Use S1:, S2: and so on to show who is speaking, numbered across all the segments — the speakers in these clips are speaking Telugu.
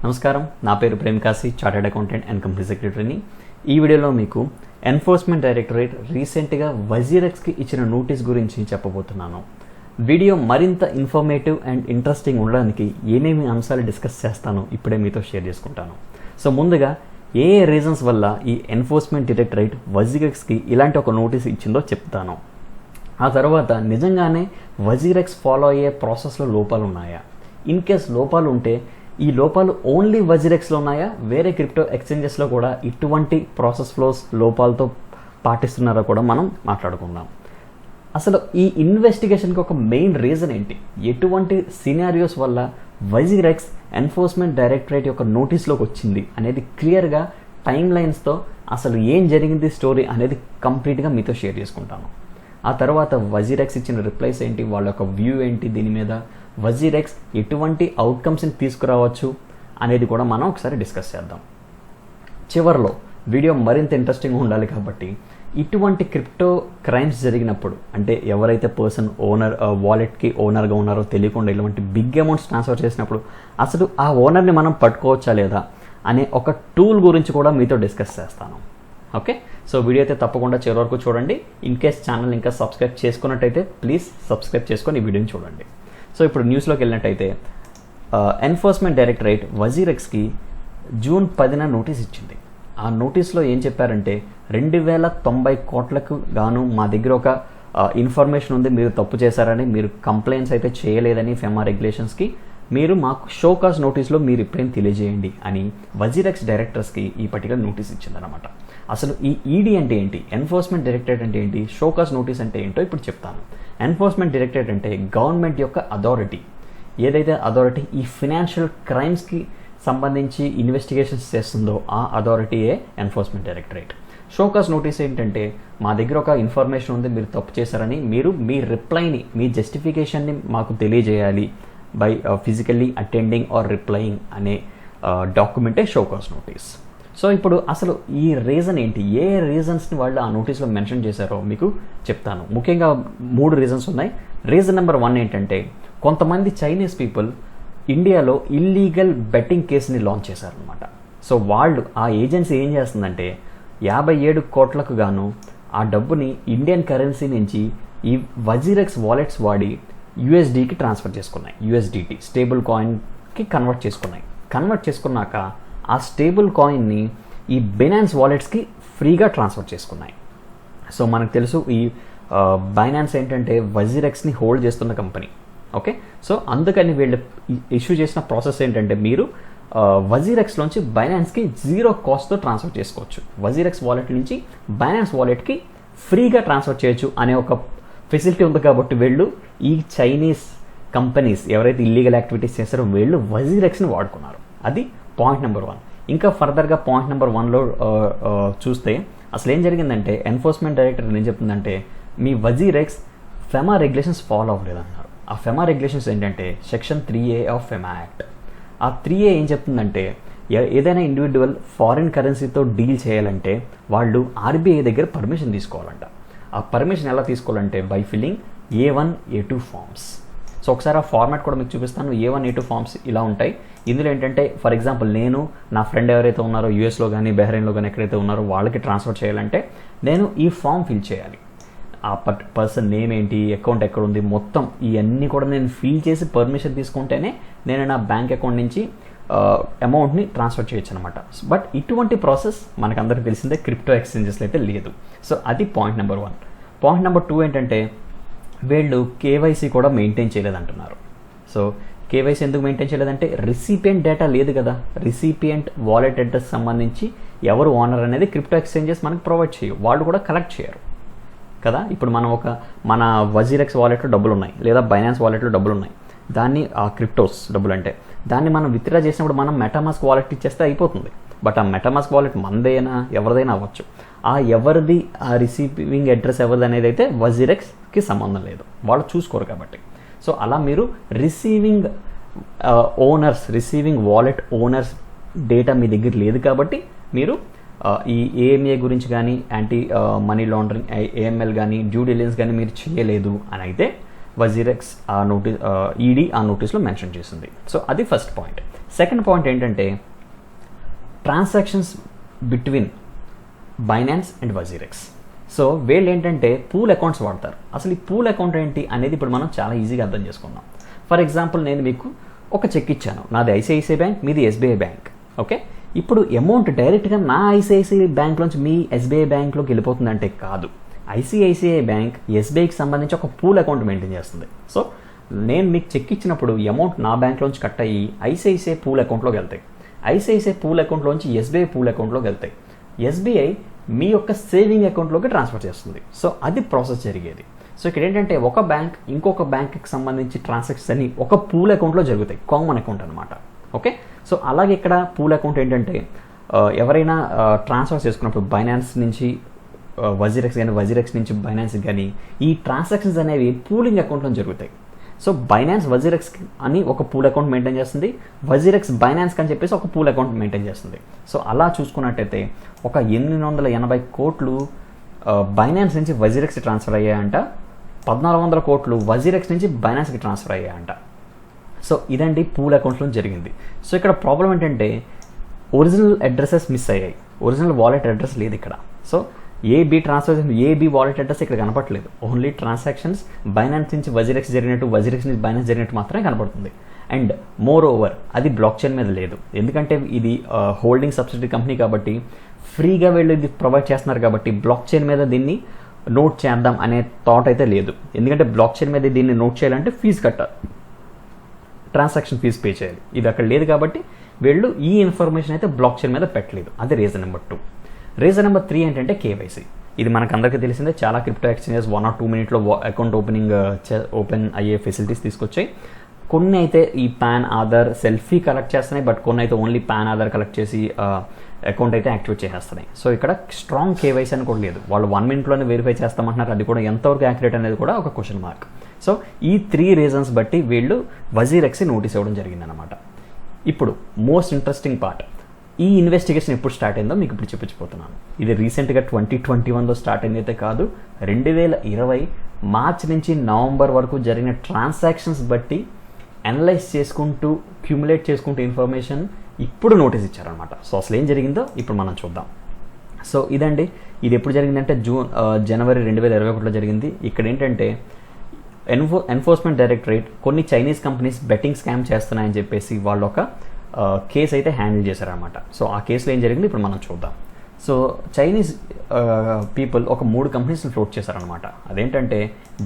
S1: నమస్కారం, నా పేరు Prem Kashi, chartered accountant and company సెక్రటరీని. ఈ వీడియోలో మీకు ఎన్ఫోర్స్మెంట్ డైరెక్టరేట్ రీసెంట్గా వజీరెక్స్కి ఇచ్చిన నోటీస్ గురించి చెప్పబోతున్నాను. వీడియో మరింత ఇన్ఫర్మేటివ్ అండ్ ఇంట్రెస్టింగ్ ఉండడానికి ఏమేమి అంశాలు డిస్కస్ చేస్తానో ఇప్పుడే మీతో షేర్ చేసుకుంటాను. సో ముందుగా ఏ రీజన్స్ వల్ల ఈ ఎన్ఫోర్స్మెంట్ డైరెక్టరేట్ వజీరెక్స్కి ఇలాంటి ఒక నోటీస్ ఇచ్చిందో చెప్తాను. ఆ తర్వాత నిజంగానే వజీరెక్స్ ఫాలో అయ్యే ప్రాసెస్లో లోపాలు ఉన్నాయా, ఇన్ కేస్ లోపాలు ఉంటే ఈ లోపాలు ఓన్లీ వజీరెక్స్లో ఉన్నాయా, వేరే క్రిప్టో ఎక్స్చేంజెస్లో కూడా ఇటువంటి ప్రాసెస్ ఫ్లోస్ లోపాలతో పాటిస్తున్నారో కూడా మనం మాట్లాడుకుందాం. అసలు ఈ ఇన్వెస్టిగేషన్కి ఒక మెయిన్ రీజన్ ఏంటి, ఎటువంటి సినారియోస్ వల్ల వజీరెక్స్ ఎన్ఫోర్స్మెంట్ డైరెక్టరేట్ యొక్క నోటీస్లోకి వచ్చింది అనేది క్లియర్గా టైమ్ లైన్స్తో అసలు ఏం జరిగింది స్టోరీ అనేది కంప్లీట్గా మీతో షేర్ చేసుకుంటాను. ఆ తర్వాత వజీరెక్స్ ఇచ్చిన రిప్లైస్ ఏంటి, వాళ్ళ యొక్క వ్యూ ఏంటి, దీని మీద వజీరెక్స్ ఎటువంటి అవుట్కమ్స్ని తీసుకురావచ్చు అనేది కూడా మనం ఒకసారి డిస్కస్ చేద్దాం. చివరిలో వీడియో మరింత ఇంట్రెస్టింగ్గా ఉండాలి కాబట్టి ఇటువంటి క్రిప్టో క్రైమ్స్ జరిగినప్పుడు, అంటే ఎవరైతే పర్సన్ ఓనర్ వాలెట్కి ఓనర్గా ఉన్నారో తెలియకుండా ఇలాంటి బిగ్ అమౌంట్స్ ట్రాన్స్ఫర్ చేసినప్పుడు అసలు ఆ ఓనర్ని మనం పట్టుకోవచ్చా లేదా అనే ఒక టూల్ గురించి కూడా మీతో డిస్కస్ చేస్తాను. ఓకే, సో వీడియో అయితే తప్పకుండా చివరి వరకు చూడండి. ఇన్ కేస్ ఛానల్ ఇంకా సబ్స్క్రైబ్ చేసుకున్నట్టయితే ప్లీజ్ సబ్స్క్రైబ్ చేసుకొని ఈ వీడియోని చూడండి. సో ఇప్పుడు న్యూస్లోకి వెళ్ళినట్టయితే ఎన్ఫోర్స్మెంట్ డైరెక్టరేట్ వజీరెక్స్కి జూన్ 10న నోటీస్ ఇచ్చింది. ఆ నోటీస్లో ఏం చెప్పారంటే 2090 కోట్లకు గాను మా దగ్గర ఒక ఇన్ఫర్మేషన్ ఉంది, మీరు తప్పు చేశారని, మీరు కంప్లైంట్స్ అయితే చేయలేదని ఫెమా రెగ్యులేషన్స్కి, మీరు మాకు షోకాస్ నోటీస్లో మీ రిప్లైని తెలియజేయండి అని వజీరెక్స్ డైరెక్టర్స్కి ఈ పర్టికులర్ నోటీస్ ఇచ్చిందనమాట. అసలు ఈ ఈడీ అంటే ఏంటి, ఎన్ఫోర్స్మెంట్ డైరెక్టరేట్ అంటే ఏంటి, షోకాస్ నోటీస్ అంటే ఏంటో ఇప్పుడు చెప్తాను. ఎన్ఫోర్స్మెంట్ డైరెక్టరేట్ అంటే గవర్నమెంట్ యొక్క అథారిటీ. ఏదైతే అథారిటీ ఈ ఫినాన్షియల్ క్రైమ్స్కి సంబంధించి ఇన్వెస్టిగేషన్స్ చేస్తుందో ఆ అథారిటీయే ఎన్ఫోర్స్మెంట్ డైరెక్టరేట్. షోకాస్ నోటీస్ ఏంటంటే మా దగ్గర ఒక ఇన్ఫర్మేషన్ ఉంది, మీరు తప్పు చేశారని, మీరు మీ రిప్లైని, మీ జస్టిఫికేషన్ని మాకు తెలియజేయాలి by physically attending or replying అనే డాక్యుమెంటే షోకాస్ నోటీస్. సో ఇప్పుడు అసలు ఈ రీజన్ ఏంటి, ఏ రీజన్స్ని వాళ్ళు ఆ నోటీస్లో మెన్షన్ చేశారో మీకు చెప్తాను. ముఖ్యంగా 3 రీజన్స్ ఉన్నాయి. రీజన్ నెంబర్ 1 ఏంటంటే కొంతమంది చైనీస్ పీపుల్ ఇండియాలో ఇల్లీగల్ బెట్టింగ్ కేసుని లాంచ్ చేశారనమాట. సో వాళ్ళు, ఆ ఏజెన్సీ ఏం చేస్తుందంటే 57 కోట్లకు గాను ఆ డబ్బుని ఇండియన్ కరెన్సీ నుంచి ఈ వజీరెక్స్ వాలెట్స్ వాడి యూఎస్డీకి ట్రాన్స్ఫర్ చేసుకున్నాయి. యూఎస్డిటీ స్టేబుల్ కాయిన్కి కన్వర్ట్ చేసుకున్నాక ఆ స్టేబుల్ కాయిన్ని ఈ బైనాన్స్ వాలెట్స్కి ఫ్రీగా ట్రాన్స్ఫర్ చేసుకున్నాయి. సో మనకు తెలుసు ఈ బైనాన్స్ ఏంటంటే వజీరెక్స్ని హోల్డ్ చేస్తున్న కంపెనీ. ఓకే, సో అందుకని వీళ్ళు ఇష్యూ చేసిన ప్రాసెస్ ఏంటంటే మీరు వజీరెక్స్లోంచి బైనాన్స్కి 0 కాస్ట్తో ట్రాన్స్ఫర్ చేసుకోవచ్చు, వజీరెక్స్ వాలెట్ నుంచి బైనాన్స్ వాలెట్కి ఫ్రీగా ట్రాన్స్ఫర్ చేయొచ్చు అనే ఒక ఫెసిలిటీ ఉంది. కాబట్టి వీళ్ళు ఈ చైనీస్ కంపెనీస్ ఎవరైతే ఇల్లీగల్ యాక్టివిటీస్ చేస్తారో వీళ్ళు వజీరెక్స్ని వాడుకున్నారు. అది పాయింట్ నెంబర్ 1. ఇంకా ఫర్దర్గా పాయింట్ నెంబర్ 1లో చూస్తే అసలు ఏం జరిగిందంటే ఎన్ఫోర్స్మెంట్ డైరెక్టర్ ఏం చెప్తుందంటే మీ వజీరెక్స్ ఫెమా రెగ్యులేషన్స్ ఫాలో అవ్వలేదన్నారు. ఆ ఫెమా రెగ్యులేషన్స్ ఏంటంటే section 3A of FEMA act. ఆ 3A ఏం చెప్తుందంటే ఏదైనా ఇండివిజువల్ ఫారిన్ కరెన్సీతో డీల్ చేయాలంటే వాళ్ళు ఆర్బీఐ దగ్గర పర్మిషన్ తీసుకోవాలంట. ఆ పర్మిషన్ ఎలా తీసుకోవాలంటే by filling A1, A2 forms. So ఒకసారి ఆ ఫార్మాట్ కూడా మీకు చూపిస్తాను. A1, A2 ఫామ్స్ ఇలా ఉంటాయి. ఇందులో ఏంటంటే ఫర్ ఎగ్జాంపుల్ నేను నా ఫ్రెండ్ ఎవరైతే ఉన్నారో యూఎస్లో కానీ బహ్రెయిన్లో కానీ ఎక్కడైతే ఉన్నారో వాళ్ళకి ట్రాన్స్ఫర్ చేయాలంటే నేను ఈ ఫామ్ ఫిల్ చేయాలి. ఆ పర్సన్ నేమ్ ఏంటి, అకౌంట్ ఎక్కడ ఉంది, మొత్తం ఇవన్నీ కూడా నేను ఫిల్ చేసి పర్మిషన్ తీసుకుంటేనే నేను నా బ్యాంక్ అకౌంట్ నుంచి అమౌంట్ని ట్రాన్స్ఫర్ చేయొచ్చు అనమాట. బట్ ఇటువంటి ప్రాసెస్ మనకందరికీ తెలిసిందే క్రిప్టో ఎక్స్చేంజెస్లో అయితే లేదు. సో అది పాయింట్ నెంబర్ 1. పాయింట్ నెంబర్ 2 ఏంటంటే వీళ్ళు కేవైసీ కూడా మెయింటైన్ చేయలేదంటున్నారు. సో కేవైసీ ఎందుకు మెయింటైన్ చేయలేదంటే రిసిపియంట్ డేటా లేదు కదా, రిసిపియంట్ వాలెట్ అడ్రస్ సంబంధించి ఎవరు ఓనర్ అనేది క్రిప్టో ఎక్స్చేంజెస్ మనకు ప్రొవైడ్ చేయవు, వాళ్ళు కూడా కలెక్ట్ చేయరు కదా. ఇప్పుడు మనం మన వజీరెక్స్ వాలెట్లో డబ్బులు ఉన్నాయి లేదా బైనాన్స్ వాలెట్లో డబ్బులు ఉన్నాయి, దాన్ని ఆ క్రిప్టోస్ డబ్బులు అంటే దాన్ని మనం విత్డ్రా చేసినప్పుడు మనం మెటామాస్క్ వాలెట్ ఇచ్చేస్తే అయిపోతుంది. బట్ ఆ మెటామాస్క్ వాలెట్ మనదైనా ఎవరిదైనా అవ్వచ్చు. ఆ ఎవరిది ఆ రిసీవింగ్ అడ్రస్ ఎవరిది అనేది అయితే వజీరెక్స్కి సంబంధం లేదు, వాళ్ళు చూసుకోరు కాబట్టి. సో అలా మీరు రిసీవింగ్ వాలెట్ ఓనర్స్ డేటా మీ దగ్గర లేదు కాబట్టి మీరు ఈ ఏఎంఏ గురించి కానీ యాంటీ మనీ లాండరింగ్ AML కానీ డ్యూ డిలిజెన్స్ కానీ మీరు చేయలేదు అని అయితే వజీరెక్స్ ఆ నోటీస్ ఈడీ ఆ నోటీస్లో మెన్షన్ చేసింది. సో అది ఫస్ట్ పాయింట్. సెకండ్ పాయింట్ ఏంటంటే transactions between Binance and WazirX. So వీళ్ళు ఏంటంటే పూల్ అకౌంట్స్ వాడతారు. అసలు ఈ పూల్ అకౌంట్ ఏంటి అనేది ఇప్పుడు మనం చాలా ఈజీగా అర్థం చేసుకుందాం. ఫర్ ఎగ్జాంపుల్ నేను మీకు ఒక చెక్ ఇచ్చాను, నాది ఐసిఐసిఐ బ్యాంక్, మీది ఎస్బీఐ బ్యాంక్. ఓకే, ఇప్పుడు అమౌంట్ డైరెక్ట్గా నా ఐసిఐసిఐ బ్యాంక్లోంచి మీ ఎస్బీఐ బ్యాంక్లోకి వెళ్ళిపోతుందంటే కాదు. ఐసిఐసిఐ బ్యాంక్ ఎస్బీఐకి సంబంధించి ఒక పూల్ అకౌంట్ మెయింటైన్ చేస్తుంది. సో నేను మీకు చెక్ ఇచ్చినప్పుడు అమౌంట్ నా బ్యాంక్లోంచి కట్ అయ్యి ఐసిఐసిఐ పూల్ అకౌంట్లోకి వెళ్తాయి. ఐసిఐసిఐ పూల్ అకౌంట్లోంచి ఎస్బీఐ పూల్ అకౌంట్లోకి వెళ్తాయి. ఎస్బీఐ మీ యొక్క సేవింగ్ అకౌంట్లోకి ట్రాన్స్ఫర్ చేస్తుంది. సో అది ప్రాసెస్ జరిగేది. సో ఇక్కడ ఏంటంటే ఒక బ్యాంక్ ఇంకొక బ్యాంక్కి సంబంధించి ట్రాన్సాక్షన్స్ అన్ని ఒక పూల్ అకౌంట్లో జరుగుతాయి, కామన్ అకౌంట్ అనమాట. ఓకే, సో అలాగే ఇక్కడ పూల్ అకౌంట్ ఏంటంటే ఎవరైనా ట్రాన్స్ఫర్ చేసుకున్నప్పుడు బైనాన్స్ నుంచి వజీరెక్స్ కానీ వజీరెక్స్ నుంచి బైనాన్స్ కానీ ఈ ట్రాన్సాక్షన్స్ అనేవి పూలింగ్ అకౌంట్లో జరుగుతాయి. సో బైనాన్స్ వజీరెక్స్ అని ఒక పూల్ అకౌంట్ మెయింటైన్ చేస్తుంది, వజీరెక్స్ బైనాన్స్ అని చెప్పేసి ఒక పూల్ అకౌంట్ మెయింటైన్ చేస్తుంది. సో అలా చూసుకున్నట్టయితే ఒక 880 కోట్లు బైనాన్స్ నుంచి వజీరెక్స్ ట్రాన్స్ఫర్ అయ్యాయంట, 1400 కోట్లు వజీరెక్స్ నుంచి బైనాన్స్కి ట్రాన్స్ఫర్ అయ్యాయంట. సో ఇదండి పూల్ అకౌంట్లో జరిగింది. సో ఇక్కడ ప్రాబ్లం ఏంటంటే ఒరిజినల్ అడ్రసెస్ మిస్ అయ్యాయి, ఒరిజినల్ వాలెట్ అడ్రస్ లేదు ఇక్కడ. So AB transaction AB wallet address ఇక్కడ కనపడలేదు, ఓన్లీ ట్రాన్సాక్షన్స్ బైనాన్స్ నుంచి వజీరెక్స్ జరిగినట్టు వజీరెక్స్ నుంచి బైనాన్స్ జరిగినట్టు మాత్రమే కనపడుతుంది. అండ్ మోర్ ఓవర్ అది బ్లాక్ చైన్ మీద లేదు, ఎందుకంటే ఇది హోల్డింగ్ సబ్సిడరీ కంపెనీ కాబట్టి ఫ్రీగా వీళ్ళు ఇది ప్రొవైడ్ చేస్తున్నారు కాబట్టి బ్లాక్ చైన్ మీద దీన్ని నోట్ చేద్దాం అనే థాట్ అయితే లేదు. ఎందుకంటే బ్లాక్ చైన్ మీద దీన్ని నోట్ చేయాలంటే ఫీజు కట్టాలి, ట్రాన్సాక్షన్ ఫీజు పే చేయాలి. ఇది అక్కడ లేదు కాబట్టి వీళ్ళు ఈ ఇన్ఫర్మేషన్ అయితే బ్లాక్ చైన్ మీద పెట్టలేదు. అది రీజన్ నెంబర్ 2. రీజన్ నెంబర్ 3 ఏంటంటే కేవైసీ. ఇది మనకు అందరికీ తెలిసిందే, చాలా crypto exchanges 1 or 2 minutes account open అయ్యే ఫెసిలిటీస్ తీసుకొచ్చాయి. కొన్ని అయితే ఈ పాన్ ఆధార్ సెల్ఫీ కలెక్ట్ చేస్తున్నాయి, బట్ కొన్ని అయితే ఓన్లీ పాన్ ఆధార్ కలెక్ట్ చేసి అకౌంట్ అయితే యాక్టివేట్ చేసేస్తున్నాయి. సో ఇక్కడ స్ట్రాంగ్ కేవైసీ అని కూడా లేదు, వాళ్ళు 1 minute వెరిఫై చేస్తామంటున్నారు. అది కూడా ఎంతవరకు యాక్యురేట్ అనేది కూడా ఒక క్వశ్చన్ మార్క్. సో ఈ 3 reasons బట్టి వీళ్ళు వజీరెక్స్కి నోటీస్ ఇవ్వడం జరిగిందనమాట. ఇప్పుడు మోస్ట్ ఇంట్రెస్టింగ్ పార్ట్, ఈ ఇన్వెస్టిగేషన్ ఎప్పుడు స్టార్ట్ అయిందో మీకు ఇప్పుడు చూపించబోతున్నాను. ఇది రీసెంట్గా 2021లో స్టార్ట్ అయింది అయితే కాదు, 2020 మార్చ్ నుంచి నవంబర్ వరకు జరిగిన ట్రాన్సాక్షన్స్ బట్టి అనలైజ్ చేసుకుంటూ క్యూములేట్ చేసుకుంటూ ఇన్ఫర్మేషన్ ఇప్పుడు నోటీస్ ఇచ్చారనమాట. సో అసలు ఏం జరిగిందో ఇప్పుడు మనం చూద్దాం. సో ఇదండి, ఇది ఎప్పుడు జరిగిందంటే జనవరి 2021లో జరిగింది. ఇక్కడ ఏంటంటే ఎన్ఫోర్స్మెంట్ డైరెక్టరేట్ కొన్ని చైనీస్ కంపెనీస్ బెట్టింగ్ స్కామ్ చేస్తున్నాయని చెప్పేసి వాళ్ళు ఒక కేసు అయితే హ్యాండిల్ చేశారనమాట. సో ఆ కేసులో ఏం జరిగింది ఇప్పుడు మనం చూద్దాం. సో చైనీస్ పీపుల్ ఒక 3 కంపెనీస్ని ఫ్లోట్ చేశారనమాట. అదేంటంటే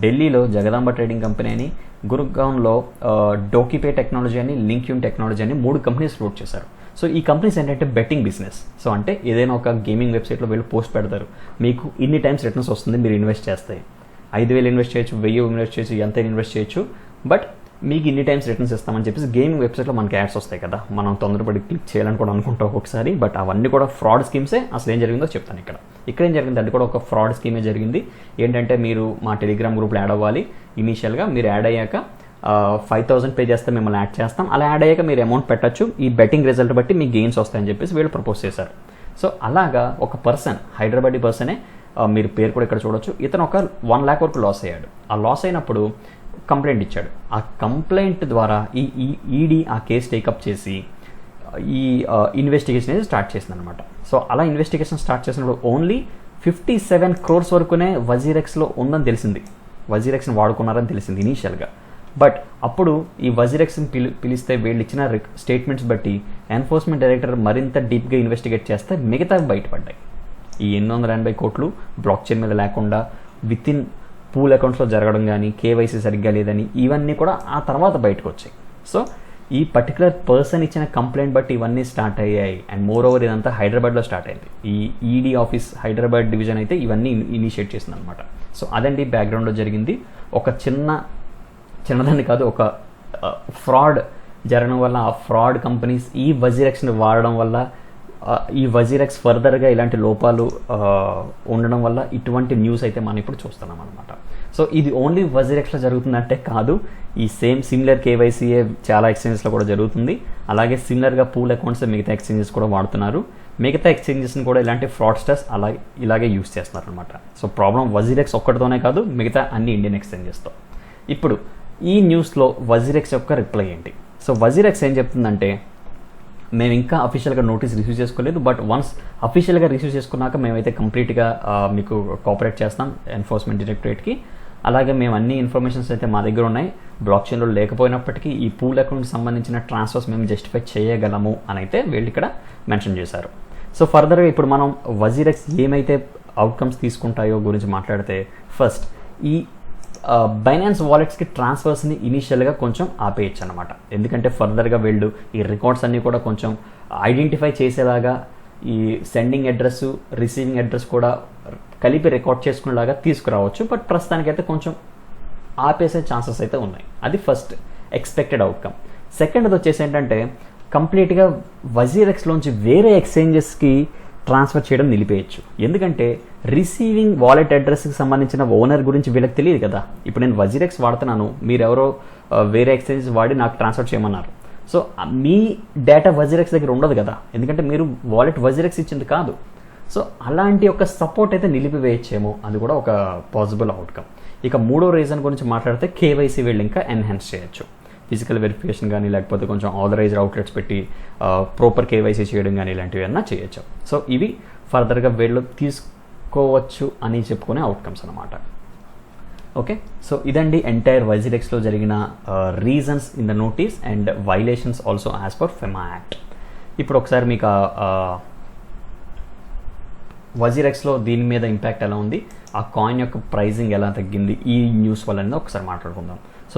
S1: ఢిల్లీలో జగదాంబ ట్రేడింగ్ కంపెనీ అని, గురుగావ్లో డోకిపే టెక్నాలజీ అని, లింక్యూన్ టెక్నాలజీ అని 3 కంపెనీస్ ఫ్లోట్ చేశారు. సో ఈ కంపెనీస్ ఏంటంటే బెట్టింగ్ బిజినెస్. సో అంటే ఏదైనా ఒక గేమింగ్ వెబ్సైట్లో వీళ్ళు పోస్ట్ పెడతారు, మీకు ఇన్ని టైమ్స్ రిటర్న్స్ వస్తుంది మీరు ఇన్వెస్ట్ చేస్తే, 5,000 ఇన్వెస్ట్ చేయొచ్చు, 1000 ఇన్వెస్ట్ చేయొచ్చు, ఎంతైనా ఇన్వెస్ట్ చేయొచ్చు, బట్ మీకు ఇన్ని టైమ్స్ రిటర్న్స్ ఇస్తామని చెప్పేసి గేమింగ్ వెబ్సైట్లో మనకి యాడ్స్ వస్తాయి కదా, మనం తొందరపడి క్లిక్ చేయాలని కూడా అనుకుంటాం ఒక్కొక్కసారి. బట్ అవన్నీ కూడా ఫ్రాడ్ స్కీమ్సే. అసలు ఏం జరిగిందో చెప్తాను. ఇక్కడ ఏం జరిగింది, అది కూడా ఒక ఫ్రాడ్ స్కీమే జరిగింది. ఏంటంటే మీరు మా టెలిగ్రామ్ గ్రూప్లో యాడ్ అవ్వాలి. ఇనీషియల్గా మీరు యాడ్ అయ్యాక 5,000 పే చేస్తే మిమ్మల్ని యాడ్ చేస్తాం. అలా యాడ్ అయ్యాక మీరు అమౌంట్ పెట్టచ్చు, ఈ బెట్టింగ్ రిజల్ట్ బట్టి మీకు గెయిన్స్ వస్తాయని చెప్పేసి వీళ్ళు ప్రపోజ్ చేశారు. సో అలాగా ఒక పర్సన్, హైదరాబాదీ పర్సనే, మీరు పేరు కూడా ఇక్కడ చూడొచ్చు, ఇతను ఒక 1 lakh వరకు లాస్ అయ్యాడు. ఆ లాస్ అయినప్పుడు కంప్లైంట్ ఇచ్చాడు. ఆ కంప్లైంట్ ద్వారా ఈ ఈడీ ఆ కేసు టేకప్ చేసి ఈ ఇన్వెస్టిగేషన్ అనేది స్టార్ట్ చేసిందనమాట. సో అలా ఇన్వెస్టిగేషన్ స్టార్ట్ చేసినప్పుడు ఓన్లీ 57 crores వరకునే వజీరెక్స్లో ఉందని తెలిసింది, వజీరెక్స్ని వాడుకున్నారని తెలిసింది ఇనీషియల్గా. బట్ అప్పుడు ఈ వజీరెక్స్ని పిలిస్తే వీళ్ళు ఇచ్చిన స్టేట్మెంట్స్ బట్టి ఎన్ఫోర్స్మెంట్ డైరెక్టర్ మరింత డీప్గా ఇన్వెస్టిగేట్ చేస్తే మిగతా బయటపడ్డాయి. ఈ 880 కోట్లు బ్లాక్ చైన్ మీద లేకుండా విత్ ఇన్ పూల్ అకౌంట్స్లో జరగడం కానీ, కేవైసీ సరిగ్గా లేదని, ఇవన్నీ కూడా ఆ తర్వాత బయటకు వచ్చాయి. సో ఈ పర్టికులర్ పర్సన్ ఇచ్చిన కంప్లైంట్ బట్టి ఇవన్నీ స్టార్ట్ అయ్యాయి. అండ్ మోర్ ఓవర్ ఇదంతా హైదరాబాద్లో స్టార్ట్ అయింది. ఈ ఈడీ ఆఫీస్ హైదరాబాద్ డివిజన్ అయితే ఇవన్నీ ఇనిషియేట్ చేసింది అనమాట. సో అదండి బ్యాక్గ్రౌండ్లో జరిగింది. ఒక చిన్నదాన్ని కాదు, ఒక ఫ్రాడ్ జరగడం వల్ల, ఆ ఫ్రాడ్ కంపెనీస్ ఈ వజీరెక్స్ని వాడడం వల్ల, ఈ వజీరెక్స్ ఫర్దర్గా ఇలాంటి లోపాలు ఉండడం వల్ల ఇటువంటి న్యూస్ అయితే మనం ఇప్పుడు చూస్తున్నాం అనమాట. సో ఇది ఓన్లీ వజీరెక్స్లో జరుగుతుందంటే కాదు, ఈ సిమిలర్ కేవైసీఏ చాలా ఎక్స్చేంజెస్లో కూడా జరుగుతుంది. అలాగే సిమిలర్గా పూల్ అకౌంట్స్ మిగతా ఎక్స్చేంజెస్ కూడా వాడుతున్నారు. మిగతా ఎక్స్చేంజెస్ని కూడా ఇలాంటి ఫ్రాడ్స్టర్స్ ఇలాగే యూస్ చేస్తున్నారు అనమాట. సో ప్రాబ్లం వజీరెక్స్ ఒక్కటితోనే కాదు, మిగతా అన్ని ఇండియన్ ఎక్స్చేంజెస్తో. ఇప్పుడు ఈ న్యూస్లో వజీరెక్స్ యొక్క రిప్లై ఏంటి? సో వజీరెక్స్ ఏం చెప్తుందంటే, మేము ఇంకా అఫీషియల్గా నోటీస్ రిసీవ్ చేసుకోలేదు, బట్ వన్స్ అఫీషియల్గా రిసీవ్ చేసుకున్నాక మేమైతే కంప్లీట్గా మీకు కోఆపరేట్ చేస్తాం ఎన్ఫోర్స్మెంట్ డైరెక్టరేట్కి. అలాగే మేము అన్ని ఇన్ఫర్మేషన్స్ అయితే మా దగ్గర ఉన్నాయి, బ్లాక్ చైన్లో లేకపోయినప్పటికీ ఈ పూల్ అకౌంట్కి సంబంధించిన ట్రాన్స్ఫర్స్ మేము జస్టిఫై చేయగలము అని అయితే వీళ్ళు ఇక్కడ మెన్షన్ చేశారు. సో ఫర్దర్గా ఇప్పుడు మనం వజీరెక్స్ ఏమైతే అవుట్కమ్స్ తీసుకుంటాయో గురించి మాట్లాడితే, ఫస్ట్ ఈ బైనాన్స్ వాలెట్స్కి ట్రాన్స్ఫర్స్ని ఇనీషియల్గా కొంచెం ఆపేయచ్చు అనమాట. ఎందుకంటే ఫర్దర్గా వీళ్ళు ఈ రికార్డ్స్ అన్నీ కూడా కొంచెం ఐడెంటిఫై చేసేలాగా ఈ సెండింగ్ అడ్రస్ రిసీవింగ్ అడ్రస్ కూడా కలిపి రికార్డ్ చేసుకునేలాగా తీసుకురావచ్చు. బట్ ప్రస్తుతానికైతే కొంచెం ఆపేసే ఛాన్సెస్ అయితే ఉన్నాయి. అది ఫస్ట్ ఎక్స్పెక్టెడ్ అవుట్కమ్. సెకండ్ది వచ్చేసి ఏంటంటే, కంప్లీట్గా వజీరెక్స్లోంచి వేరే ఎక్స్చేంజెస్కి ట్రాన్స్ఫర్ చేయడం నిలిపేయచ్చు. ఎందుకంటే రిసీవింగ్ వాలెట్ అడ్రస్కి సంబంధించిన ఓనర్ గురించి వీళ్ళకి తెలియదు కదా. ఇప్పుడు నేను వజీరెక్స్ వాడుతున్నాను, మీరెవరో వేరే ఎక్స్చేంజెస్ వాడి నాకు ట్రాన్స్ఫర్ చేయమన్నారు. సో మీ డేటా వజీరెక్స్ దగ్గర ఉండదు కదా, ఎందుకంటే మీరు వాలెట్ వజీరెక్స్ ఇచ్చింది కాదు. సో అలాంటి ఒక సపోర్ట్ అయితే నిలిపివేయచ్చేమో, అది కూడా ఒక పాసిబుల్ అవుట్కమ్. ఇక మూడో రీజన్ గురించి మాట్లాడితే, కేవైసీ వీళ్ళు ఇంకా ఎన్హాన్స్ చేయొచ్చు. ఫిజికల్ వెరిఫికేషన్ కానీ, లేకపోతే కొంచెం ఆథరైజ్డ్ అవుట్లెట్స్ పెట్టి ప్రాపర్ కేవైసీ చేయడం కానీ ఇలాంటివి అన్నా చేయొచ్చు. సో ఇవి ఫర్దర్గా వీళ్ళు తీసుకోవచ్చు అని చెప్పుకునే అవుట్కమ్స్ అనమాట. ఓకే, సో ఇదండి ఎంటైర్ వజీరెక్స్లో జరిగిన reasons in the notice and violations also as per FEMA act. ఇప్పుడు ఒకసారి మీకు వజీరెక్స్లో దీని మీద ఇంపాక్ట్ ఎలా ఉంది, ఆ కాయిన్ యొక్క ప్రైజింగ్ ఎలా తగ్గింది ఈ న్యూస్ వల్ల అనేది ఒకసారి మాట్లాడుకుందాం. సో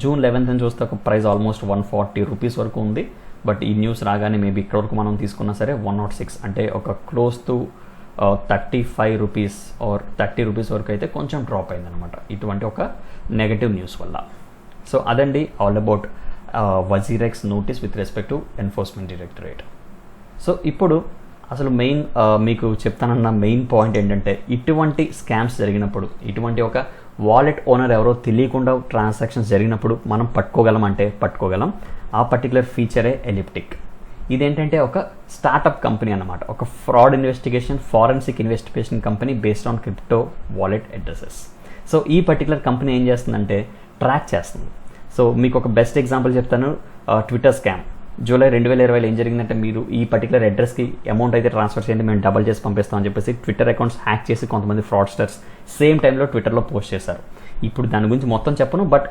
S1: జూన్ 11 చూస్తే ఒక ప్రైస్ ఆల్మోస్ట్ 140 రూపీస్ వరకు ఉంది. బట్ ఈ న్యూస్ రాగానే మేబీ ఇక్కడ వరకు మనం తీసుకున్నా సరే 106, అంటే ఒక close to 35 rupees or 30 rupees వరకు అయితే కొంచెం డ్రాప్ అయిందనమాట ఇటువంటి ఒక నెగటివ్ న్యూస్ వల్ల. సో అదండి all about WazirX notice with respect to enforcement directorate. So ఇప్పుడు అసలు మెయిన్ మీకు చెప్తానన్న మెయిన్ పాయింట్ ఏంటంటే, ఇటువంటి స్కామ్స్ జరిగినప్పుడు, ఇటువంటి ఒక వాలెట్ ఓనర్ ఎవరో తెలియకుండా ట్రాన్సాక్షన్స్ జరిగినప్పుడు మనం పట్టుకోగలం. ఆ పర్టికులర్ ఫీచరే ఎలిప్టిక్. ఇదేంటంటే ఒక స్టార్టప్ కంపెనీ అన్నమాట, ఒక fraud investigation forensic investigation company based on crypto wallet addresses. So ఈ పర్టికులర్ కంపెనీ ఏం చేస్తుందంటే ట్రాక్ చేస్తుంది. సో మీకు ఒక బెస్ట్ ఎగ్జాంపుల్ చెప్తాను, ట్విట్టర్ స్కామ్. జూలై 2020 ఏం జరిగిందంటే, మీరు ఈ పర్టికులర్ అడ్రస్కి అమౌంట్ అయితే ట్రాన్స్ఫర్ చేయండి, మేము డబల్ చేసి పంపిస్తామని చెప్పేసి ట్విట్టర్ అకౌంట్స్ హ్యాక్ చేసి కొంతమంది ఫ్రాడ్స్టర్స్ సేమ్ టైంలో ట్విట్టర్లో పోస్ట్ చేశారు. ఇప్పుడు దాని గురించి మొత్తం చెప్పను, బట్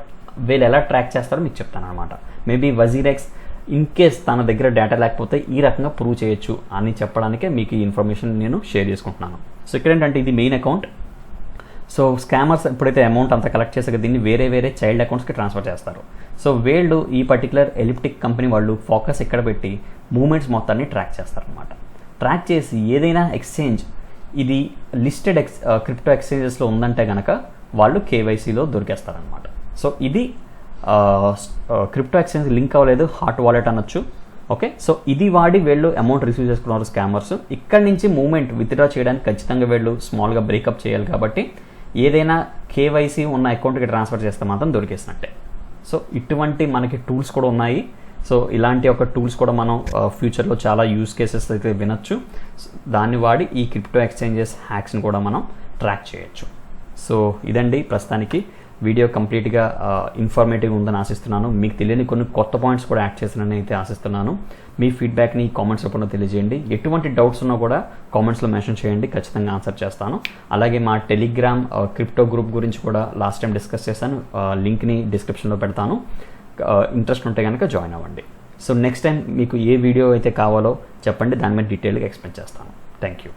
S1: వీళ్ళు ఎలా ట్రాక్ చేస్తారో మీకు చెప్తాను అనమాట. మేబీ వజీరెక్స్ ఇన్ కేస్ తన దగ్గర డేటా లేకపోతే ఈ రకంగా ప్రూవ్ చేయొచ్చు అని చెప్పడానికే మీకు ఈ ఇన్ఫర్మేషన్ నేను షేర్ చేసుకుంటున్నాను. సో ఇక్కడ ఏంటంటే ఇది మెయిన్ అకౌంట్. సో స్కామర్స్ ఎప్పుడైతే అమౌంట్ అంతా కలెక్ట్ చేసాక దీన్ని వేరే చైల్డ్ అకౌంట్స్కి ట్రాన్స్ఫర్ చేస్తారు. సో వీళ్ళు ఈ పర్టికులర్ ఎలిప్టిక్ కంపెనీ వాళ్ళు ఫోకస్ ఇక్కడ పెట్టి మూమెంట్స్ మొత్తాన్ని ట్రాక్ చేస్తారనమాట. ట్రాక్ చేసి ఏదైనా ఎక్స్చేంజ్ ఇది లిస్టెడ్ క్రిప్టో ఎక్స్చేంజెస్లో ఉందంటే కనుక వాళ్ళు కేవైసీలో దొరికేస్తారనమాట. సో ఇది క్రిప్టో ఎక్స్చేంజ్ లింక్ అవ్వలేదు, హాట్ వాలెట్ అనొచ్చు. ఓకే, సో ఇది వాడి వీళ్ళు అమౌంట్ రిసీవ్ చేసుకున్నారు స్కామర్స్. ఇక్కడి నుంచి మూమెంట్ విత్డ్రా చేయడానికి ఖచ్చితంగా వీళ్ళు స్మాల్గా బ్రేకప్ చేయాలి. కాబట్టి ఏదైనా కేవైసీ ఉన్న అకౌంట్కి ట్రాన్స్ఫర్ చేస్తే మాత్రం దొరికేసినట్టే. సో ఇటువంటి మనకి టూల్స్ కూడా ఉన్నాయి. సో ఇలాంటి ఒక టూల్స్ కూడా మనం ఫ్యూచర్లో చాలా యూజ్ కేసెస్ అయితే వినొచ్చు. దాన్ని వాడి ఈ క్రిప్టో ఎక్స్చేంజెస్ హ్యాక్స్ని కూడా మనం ట్రాక్ చేయొచ్చు. సో ఇదండి ప్రస్తుతానికి వీడియో కంప్లీట్గా ఇన్ఫర్మేటివ్గా ఉందని ఆశిస్తున్నాను. మీకు తెలియని కొన్ని కొత్త పాయింట్స్ కూడా యాడ్ చేసినని అయితే ఆశిస్తున్నాను. మీ ఫీడ్బ్యాక్ని కామెంట్స్ రూపంలో తెలియజేయండి. ఎటువంటి డౌట్స్ ఉన్నా కూడా కామెంట్స్లో మెన్షన్ చేయండి, ఖచ్చితంగా ఆన్సర్ చేస్తాను. అలాగే మా టెలిగ్రామ్ క్రిప్టో గ్రూప్ గురించి కూడా లాస్ట్ టైం డిస్కస్ చేశాను, లింక్ని డిస్క్రిప్షన్లో పెడతాను. ఇంట్రెస్ట్ ఉంటే కనుక జాయిన్ అవ్వండి. సో నెక్స్ట్ టైం మీకు ఏ వీడియో అయితే కావాలో చెప్పండి, దాని మీద డీటెయిల్గా ఎక్స్ప్లెయిన్ చేస్తాను. Thank you.